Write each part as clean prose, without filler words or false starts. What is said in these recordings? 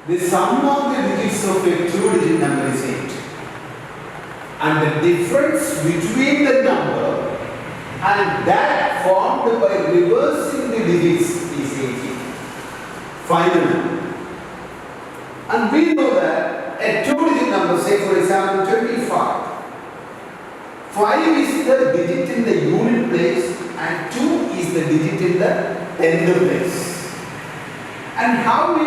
The sum of the digits of a two-digit number is 8. And the difference between the number and that formed by reversing the digits is 18. Finally, and we know that a two-digit number, say for example 25, 5 is the digit in the unit place and 2 is the digit in the tenth place. And how we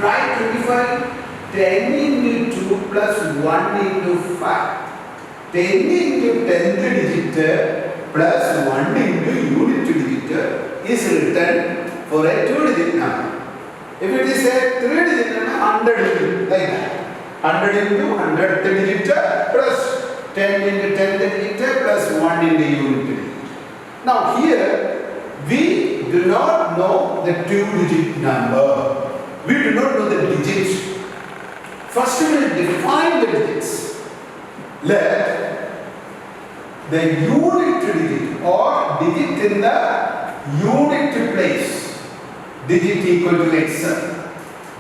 write 25? 10 into 2 plus 1 into 5. 10 into 10th digit plus 1 into unit digit is written for a two-digit number. If it is a three-digit number, 100 like that. 100 into 100th digit plus 10 into 10th digit plus 1 into unit digit. Now here we do not know the two-digit number. We do not know the digits. First we will define the digits. Let the unit digit or digit in the unit place, digit equal to x,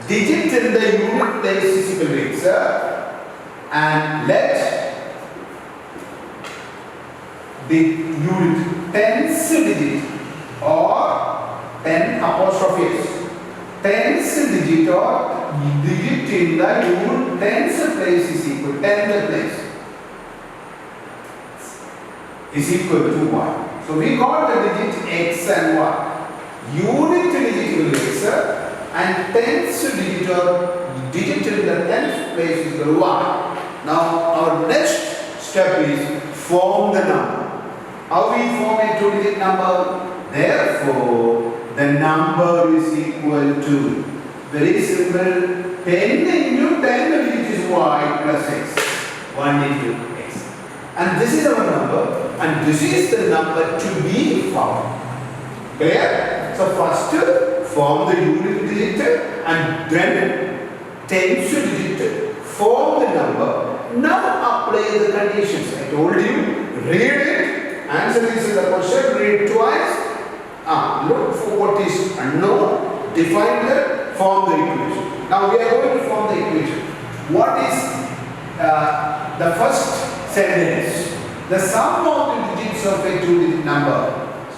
digit in the unit place is equal to x, and let the unit tens digit or 10 apostrophe s, tens digit or digit in the unit tens place is equal to 10th place is equal to 1. So we call the digit x and y. Unit digit will be x and tens digit or digit in the 10th place is equal to 1. Now our next step is form the number. How we form a two-digit number? Therefore, the number is equal to, very simple, 10 into 10 digit is y plus x, 1 into x. And this is our number and this is the number to be found. Clear? So first form the unit digit and then tens digit, form the number. Now apply the conditions. I told you, read it, answer this in the question, read twice. Look for what is unknown, define that, form the equation. Now we are going to form the equation. What is the first sentence? The sum of the digits of a two-digit number.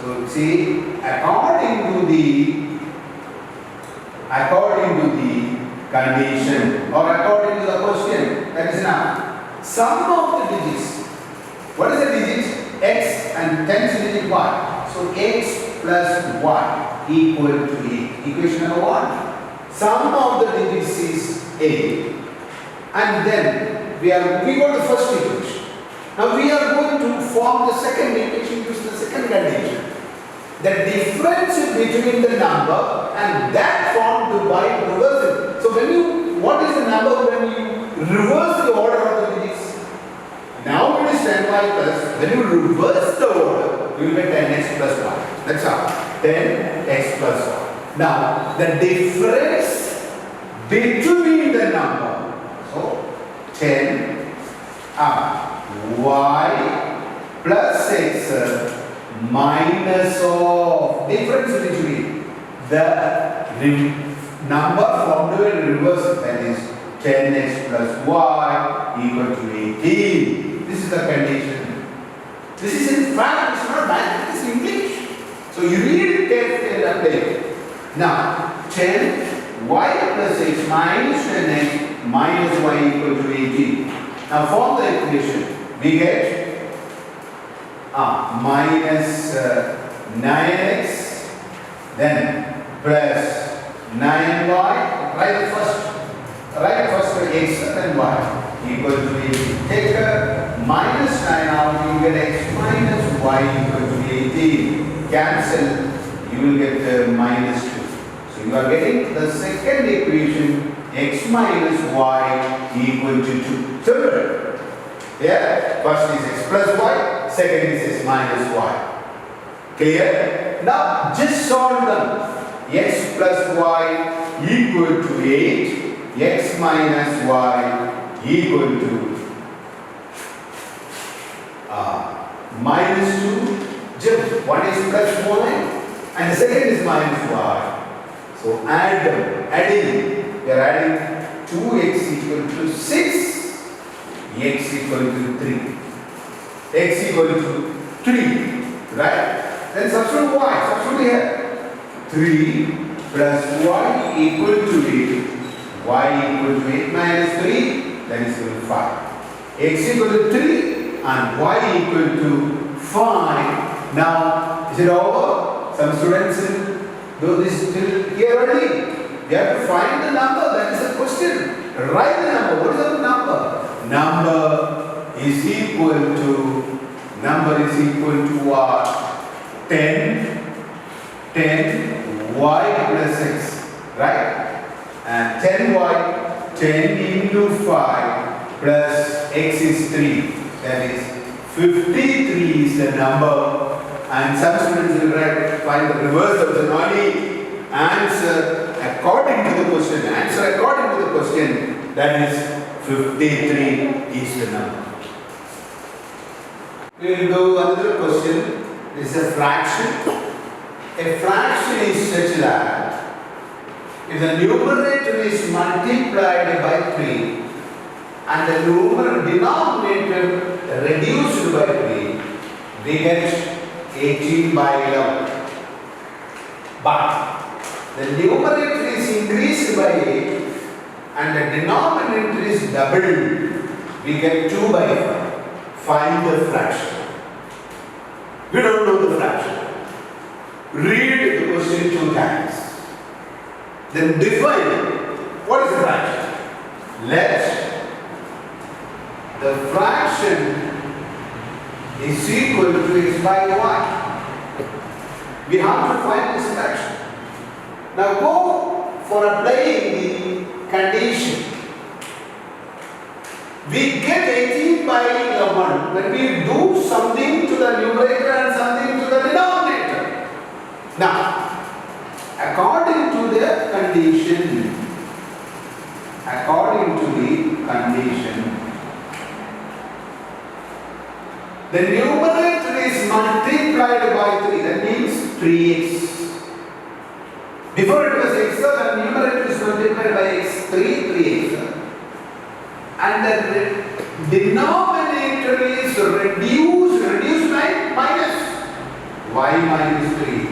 So see, according to the condition or according to the question, that is enough. Sum of the digits. What is the digit? X and 10th digit y. So x plus y equal to 8. Equation number 1. Sum of the digits is 8. And then we go to the first equation. Now we are going to form the second equation using the second condition. The difference between the number and that formed by reversing. So what is the number when you reverse the order of the digits? Now it is 10y plus, when you reverse the order, you will get 10x plus y. That's all. 10x plus y. Now the difference between the number, so 10 y plus x minus of difference between the number formed in reverse, that is 10x plus y equal to 18. This is the condition. This is in fact, it's not math, it's English. So you read it carefully and apply it. Now 10 y plus x minus 10x minus y equal to 18. Now form the equation. We get minus 9x then plus 9y. Write first x and y equal to 18. Take minus 9 out, you get x minus y equal to 18. Cancel, you will get minus 2. So you are getting the second equation, x minus y equal to 2. Simple. Yeah, first is x plus y, second is x minus y. Clear? Now just solve them. X plus y equal to 8, x minus y equal to minus 2. Just one is plus 1 and the second is minus y. So add them. Adding. We are adding 2x equal to 6, x equal to 3. X equal to 3, right? Then substitute y, substitute here. 3 plus y equal to 8, y equal to 8 minus 3, that is equal to 5. X equal to 3 and y equal to 5. Now, is it over? Some students do this till here only. You have to find the number, that is the question. Write the number. What is the number? Number is equal to what? 10 y plus x, right? And 10y, 10 into 5 plus x is 3. That is 53 is the number. And some students will find the reverse of the only answer according to the question. Answer according to the question, that is 53 is the number. We will do another question. This is a fraction. A fraction is such that if the numerator is multiplied by 3 and the denominator reduced by 3, we get 18 by 11. But the numerator is increased by 8 and the denominator is doubled, we get 2 by 5. Find the fraction. We don't know the fraction. Read the question 2 times. Then define what is the fraction. Let the fraction is equal to x by y. We have to find this fraction. Now go for applying the condition. We get 18 by 11 when we do something to the numerator and something to the denominator. Now, according to the condition, the numerator is multiplied by 3, that means 3x. Before it was x, the numerator is multiplied by x, 3x. And the denominator is reduced by minus y minus 3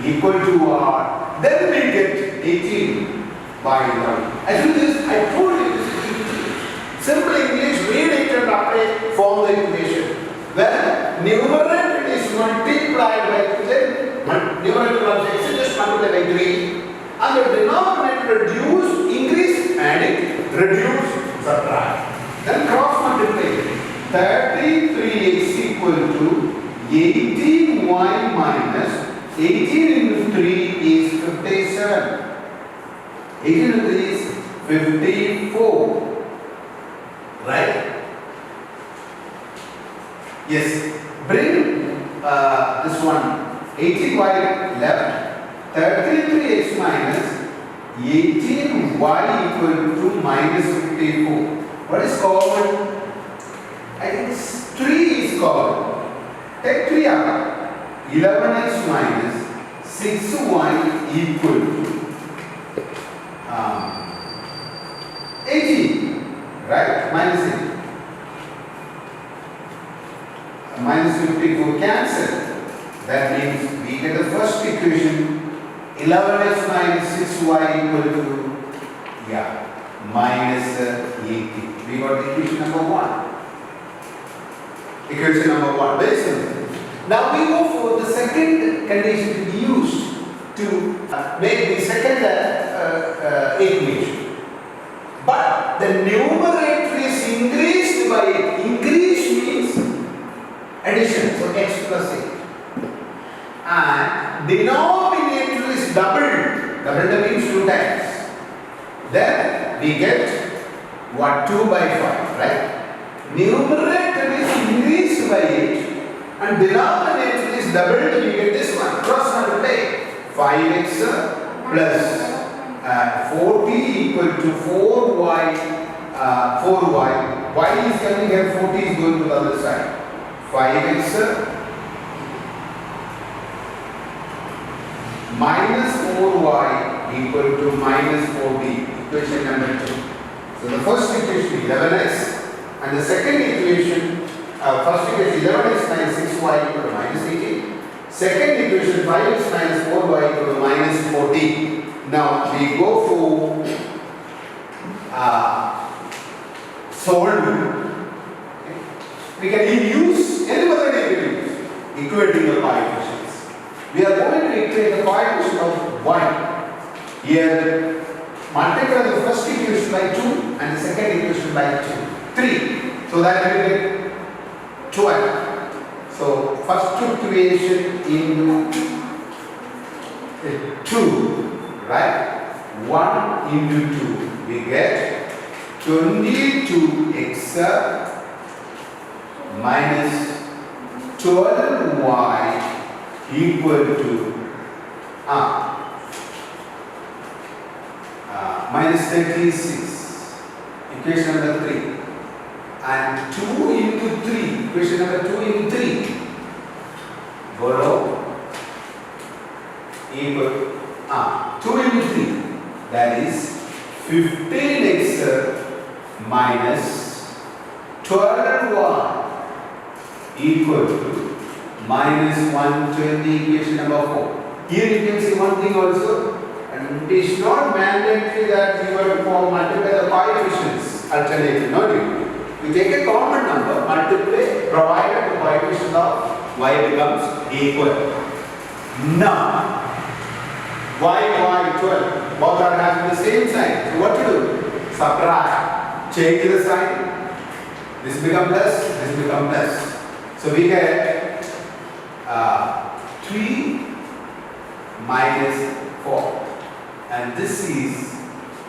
equal to r. Then we get 18 by 11. I think this, I told you this is easy. Simple English, read it and apply, form the equation. When numerator is multiplied by 10, numerator of x is just multiplied by 3, and the denominator increase, add, reduce, subtract. Then cross multiply. 33x equal to 18y minus 18 into 3 is 57. 18 into 3 is 54. Right? Yes. Bring this one. 18y left. 33x minus 18y equal to minus 54. What is common? I think 3 is common. Take 3 out. 11x minus 6y equal to 18. Right? Minus 8. Minus 54 cancel. That means we get the first equation. 11x minus 6y equal to minus 80. We got the equation number 1. Equation number 1. Very simple. Now we go for the second condition to be used to make the second equation. But the numerator is increased by 8. Increase means addition, so x plus 8. And denominator is doubled. Doubled means 2 times. Then we get what? 2 by 5, right? Numerator is increased by 8 and denominator is doubled. We get this one. Cross multiply. 5x plus 40 equal to 4y. 4y. Y is coming here, 40 is going to the other side. 5x minus 4y equal to minus 40. Equation number 2. So the first equation 11x and the second equation, first equation 11x minus 6y equal to minus 18. Second equation 5x minus 4y equal to minus 14. Now we go for solving. We can use any method we can use, equating the coefficients. We are going to equate the coefficient of y. Here, multiply the first equation by 2 and the second equation by 3. So that will get 12. So first equation into 2, right? 1 into 2, we get 22x minus 12y equal to minus 36, equation number 3, and 2 into 3, equation number 2 into 3, below equal 2 into 3, that is 15x minus 12y equal to minus 120, equation number 4. Here you can see one thing also, and it is not mandatory that you have to multiply the coefficients alternately. No, you take a common number, multiply, provided the coefficient of y becomes equal. Now, y 12, both are having the same sign. So what to do? Subtract, change the sign. This become plus, this become plus. So we get 3 minus 4, and this is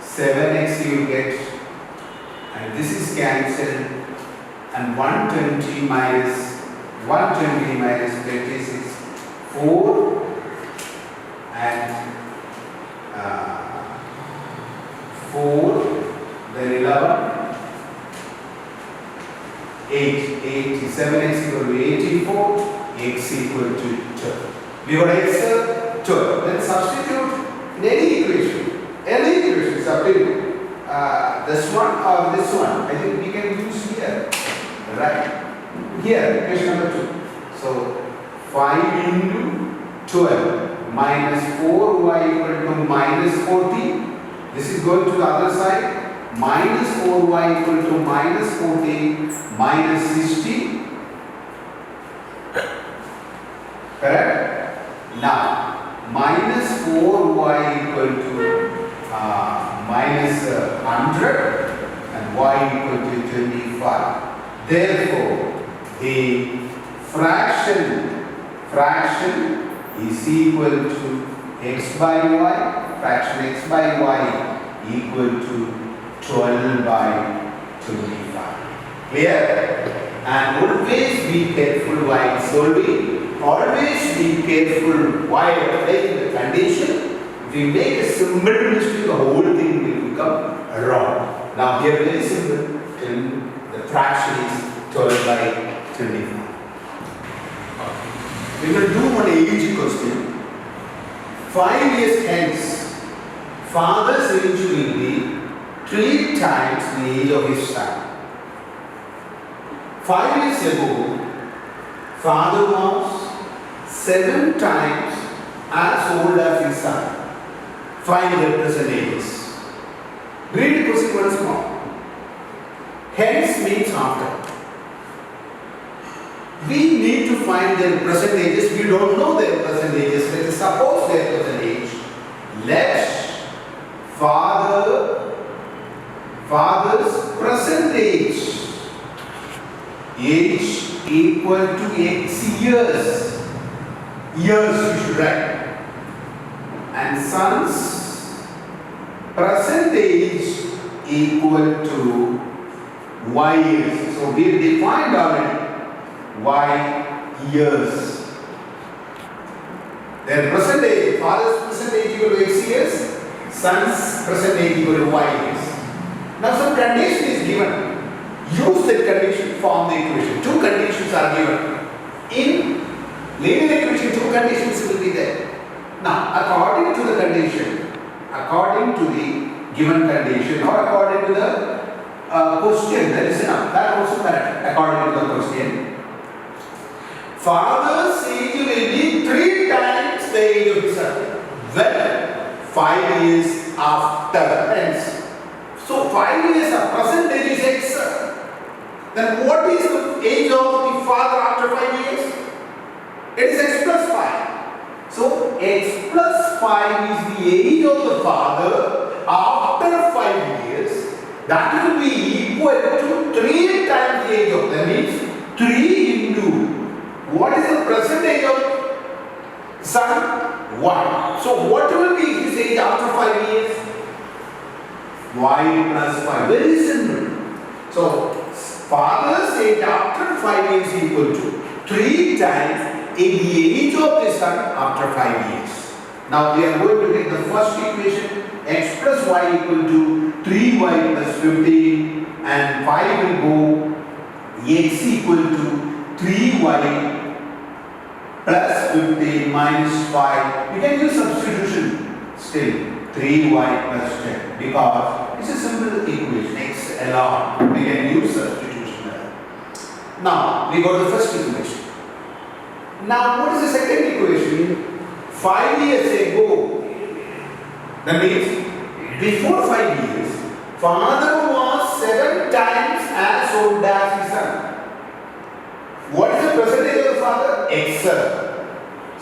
7x you get, and this is cancelled, and 120 minus 36, 4 and 4, then 11, 8, 7x equal to 84, x equal to 12. We got x 12. Then substitute in any equation. Any equation is up to you. This one or this one. I think we can use here. Right? Here, equation number 2. So 5 into 12 minus 4y equal to minus 40. This is going to the other side. Minus 4y equal to minus 14 minus 60. Correct? Now, minus 4y equal to minus 100 and y equal to 25. Therefore, the fraction is equal to x by y, fraction x by y equal to 12 by 25. Clear? And always be careful while solving. Always be careful while applying the condition. If you make a simple mistake, the whole thing will become wrong. Now here very simple. The fraction is 12 by 25. We will do one age question. 5 years hence, father's age will be 3 times the age of his son. 5 years ago, father was 7 times as old as his son. Find the percentages. Read the question once more. Hence means after. We need to find their percentages. We don't know their percentages. Let us suppose their percentage. Let father's present age equal to x years. Years you should write. And son's present age equal to y years. So we defined already y years. Their present age, father's present age equal to x years, son's present age equal to y years. Now some condition is given. Use that condition, form the equation. 2 conditions are given. In linear equation, 2 conditions will be there. Now, according to the condition, according to the given condition or according to the question, that is enough. That also correct according to the question. Father's age will be 3 times the age of the son. Well, 5 years after. Hence, so 5 years of present age is X. Then what is the age of the father after 5 years? It is X plus 5. So X plus 5 is the age of the father after 5 years. That will be equal to 3 times the age of, that means 3 into what is the present age of son? 1. So what will be his age after 5 years? Y plus 5. Very simple. So father's age after 5 years equal to 3 times in the age of the son after 5 years. Now we are going to take the first equation. X plus y equal to 3y plus 15, and 5 will go x equal to 3y plus 15 minus 5. We can use substitution still. 3y plus 10 because it's a simple equation. X alone. We can use substitution there. Now we go to the first equation. Now what is the second equation? 5 years ago, that means before 5 years, father was 7 times as old as his son. What is the percentage of the father? X.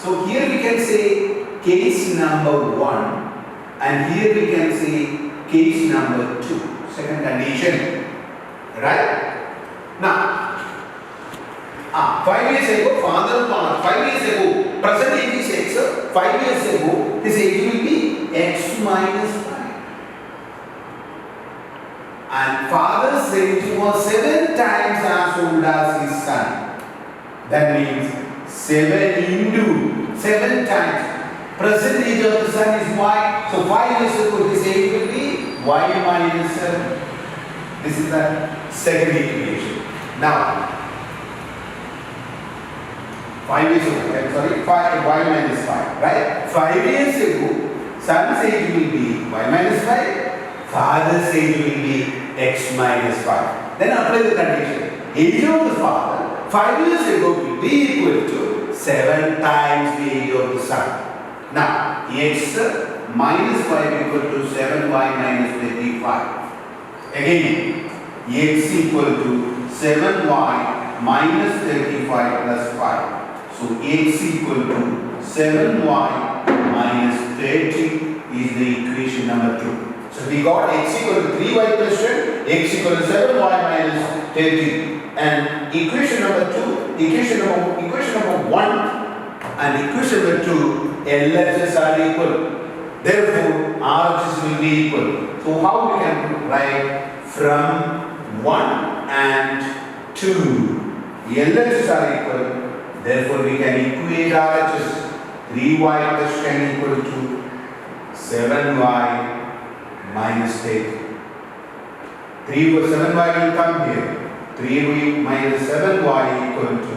So here we can say case number 1, and here we can say case number 2. Second condition. Right? Now, 5 years ago, father was 5 years ago, present age is X. 5 years ago, his age will be X minus 5. And father's age was 7 times as old as his son. That means 7 into 7 times. Present age of the son is Y. So 5 years ago, his age will be Y minus 7. This is the second equation. Now, 5 years ago, I'm sorry, y minus 5, right? 5 years ago, son's age will be y minus 5, father's age will be x minus 5. Then apply the condition. Age of the father 5 years ago will be equal to 7 times the age of the son. Now, x minus 5 equal to 7y minus 35. Again, x equal to 7y minus 35 plus 5. So x equal to 7y minus 30 is the equation number 2. So we got x equal to 3y plus 10, x equal to 7y minus 30. And equation number 2, equation number 1 and equation number 2, LHS are equal. Therefore, RHS will be equal. So how we can write from 1 and 2? LHS are equal. Therefore, we can equate RHS. 3y plus 10 equal to 7y minus 30. 7y will come here. 3y minus 7y equal to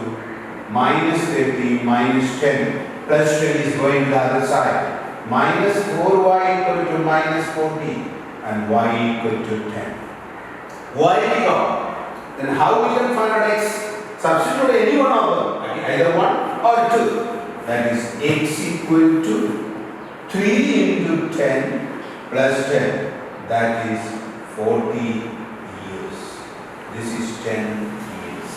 minus 30 minus 10. Plus 10 is going to the other side. Minus 4y equal to minus 40 and y equal to 10. Y we got. Then how we can find out x? Substitute any one of them, either 1 or 2. That is x equal to 3 into 10 plus 10. That is 40 years. This is 10 years.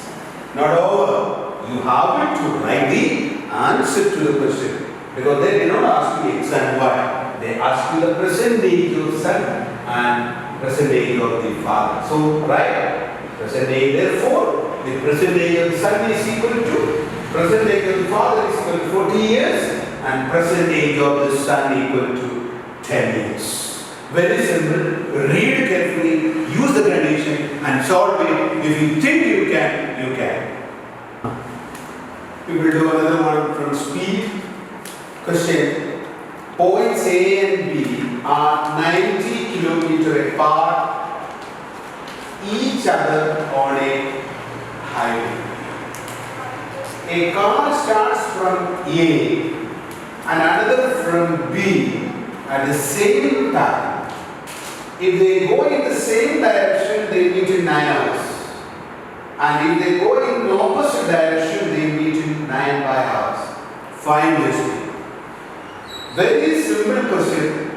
Not over. You have to write the answer to the question. Because they did not ask you x and y. They ask you the present age of son and present age of the father. So, right? Present age, therefore, the present age of the son is equal to present age of the father is equal to 40 years and present age of the son equal to 10 years. Very simple. Read carefully, use the condition and solve it. If you think you can, you can. We will do another one from speed. Question. Points A and B are 90 kilometers apart each other on a highway. A car starts from A and another from B at the same time If they go in the same direction, they meet in 9 hours. And if they go in the opposite direction, they meet in 9 hours. Find this thing. Very simple question.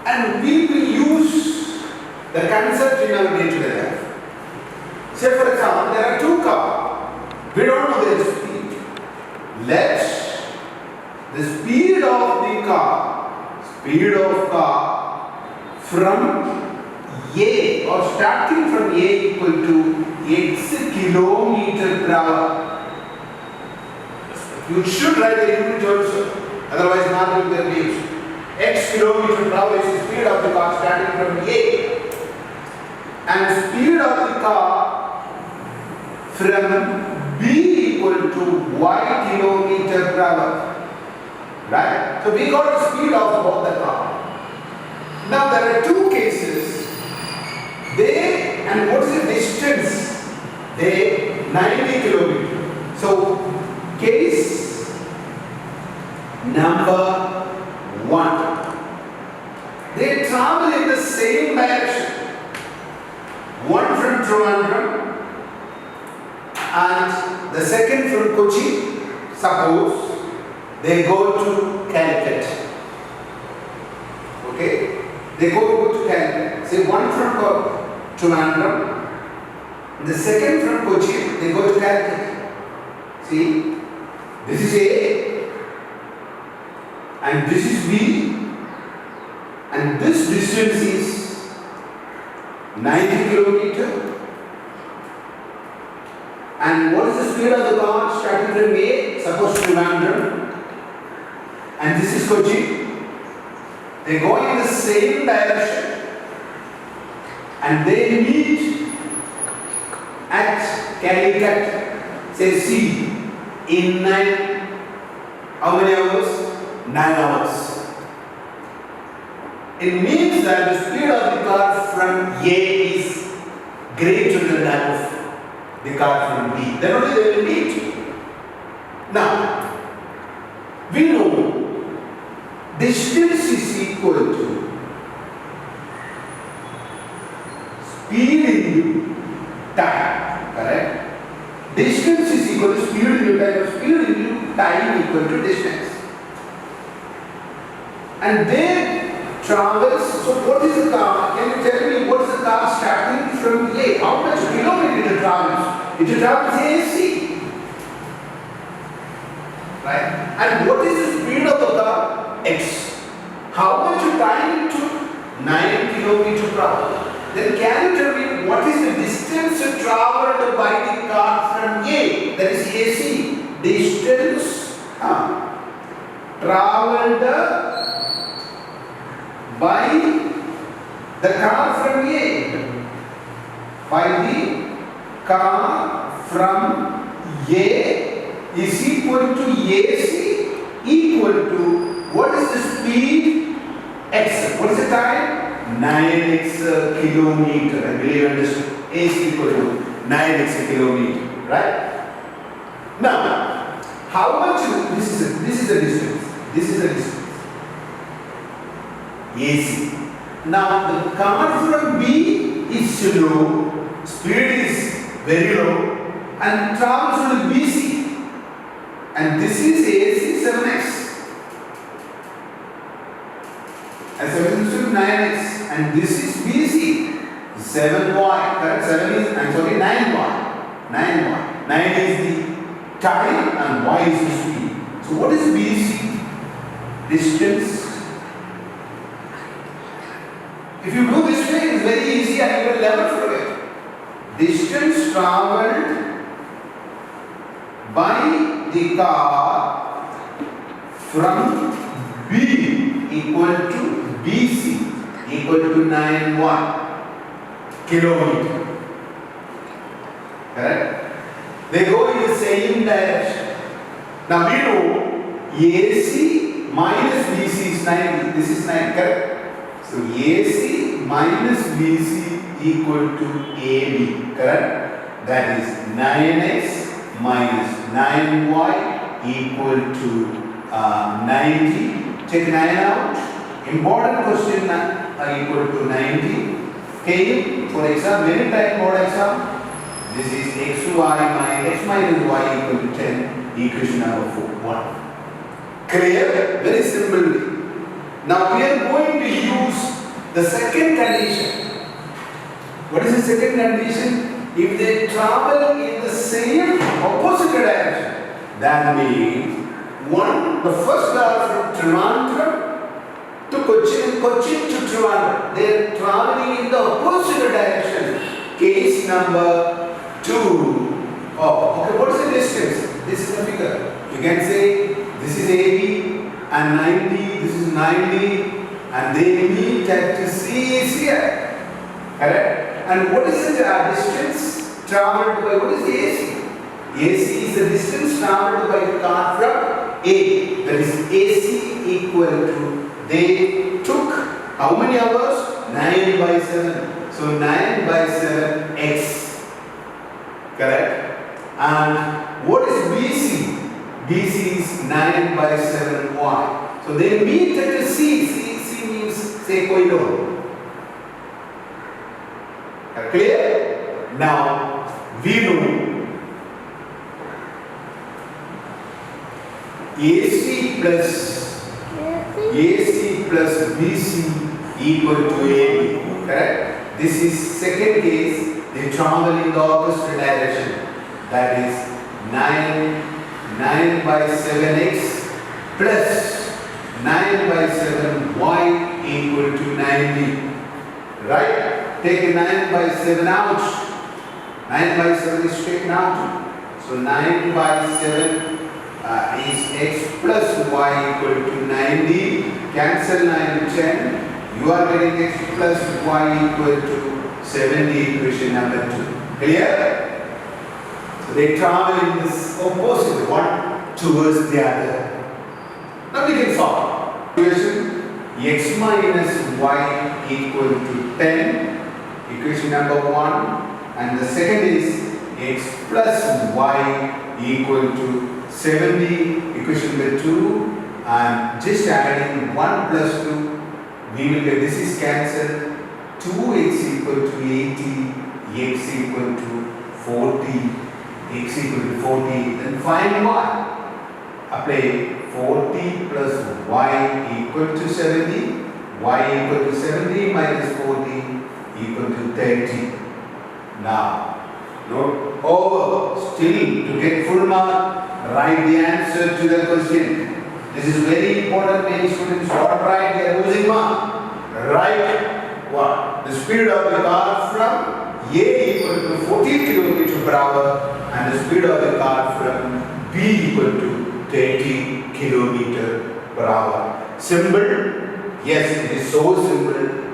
And we will use the concept in our day-to-day life. Say for example, there are two cars. We don't know their speed. Let the speed of the car from A or starting from A equal to X kilometer per hour. You should write a unit also, otherwise not will be confused. X kilometer per hour is the speed of the car starting from A, and speed of the car from B equal to Y kilometer per hour. Right? So we got the speed of both the car. Now there are two cases. And what is the distance? They 90 kilometers. So case number 1. They travel in the same direction. One from Trivandrum and the second from Kochi. Suppose they go to Calicut. Okay? They go to Calicut. Say one from Trivandrum, the second from Kochi, they go to Calicut. See, this is A, and this is B, and this distance is 90 kilometers. And what is the speed of the car starting from A? Suppose Trivandrum, and this is Kochi. They go in the same direction. And they meet at Calicut, say C, in 9, how many hours? 9 hours. It means that the speed of the car from A is greater than that of the car from B. Then only they will meet. Now, we know distance is equal to speed into time, correct? Distance is equal to speed into time, speed into time equal to distance. And they travel, so what is the car? Can you tell me what is the car starting from A? How much kilometer it travels? It travels AC. Right? And what is the speed of the car? X. How much time it took? 9 kilometers per hour. Then can you tell me what is the distance traveled by the car from A? That is AC. Distance traveled by the car from A. By the car from A is equal to AC equal to what is the speed? X. What is the time? 9x kilometer. I believe you understood. AC equal to 9x kilometer. Right? Now, how much? This is the distance. This is the distance. AC. Now, the car from B is slow. Speed is very low. And travels to BC. And this is AC 7x. And 7 is 9x. And this is BC 7y. Correct? 7 is, 9y. 9y. 9 is the time and y is the speed. So what is BC? Distance. If you do this way, it is very easy and you will never forget. Distance traveled by the car from B equal to BC equal to 9.1 kilometer. Correct? They go in the same direction. Now we know AC minus BC is 90. This is 9. Correct? So AC minus BC equal to AB. Correct? That is 9x minus 9y equal to 90. Take 9 out. Important question now. are equal to 90 came for exam, many time board exam. This is x minus y equal to 10, equation number 1. Clear? Very simply. Now we are going to use the second condition. What is the second condition? If they travel in the same opposite direction, that means the first are from Trivandrum to Cochin and Cochin to Trivandrum. They are traveling in the opposite direction. Case number 2. Oh, okay, what is the distance? This is the figure. You can say this is 80 and 90, this is 90, and they meet at C is here. Correct? And what is the distance traveled by, what is the AC? AC is the distance traveled by the car from A. That is AC equal to, they took how many hours? 9 by 7. So 9 by 7 x. Correct? And what is BC? BC is 9 by 7 y. So they meet at C. C means say Koilo. Clear? Now we know AC plus BC equal to AB. Correct? This is second case. They travel in the opposite direction. That is 9 by 7x plus 9 by 7y equal to 90. Right? Take 9 by 7 out. 9 by 7 is taken out. So 9 by 7 is x plus y equal to 90. Cancel 9 to 10. You are getting x plus y equal to 70, equation number 2. Clear? So they travel in this opposite one towards the other. Now we can solve. Equation x minus y equal to 10. Equation number 1. And the second is x plus y equal to 70. Equation number 2. And just adding 1 plus 2. We will get, this is cancelled. 2x equal to 80. X equal to 40. X equal to 40, then find y. Apply 40 plus y equal to 70. Y equal to 70 minus 40 equal to 30. Now, note over. Still, to get full mark, write the answer to the question. This is very important. Many students what write, they are losing mark. Write what? The speed of the car from A equal to 40 km per hour. And the speed of the car from B equal to 30 km per hour. Simple? Yes, it is so simple.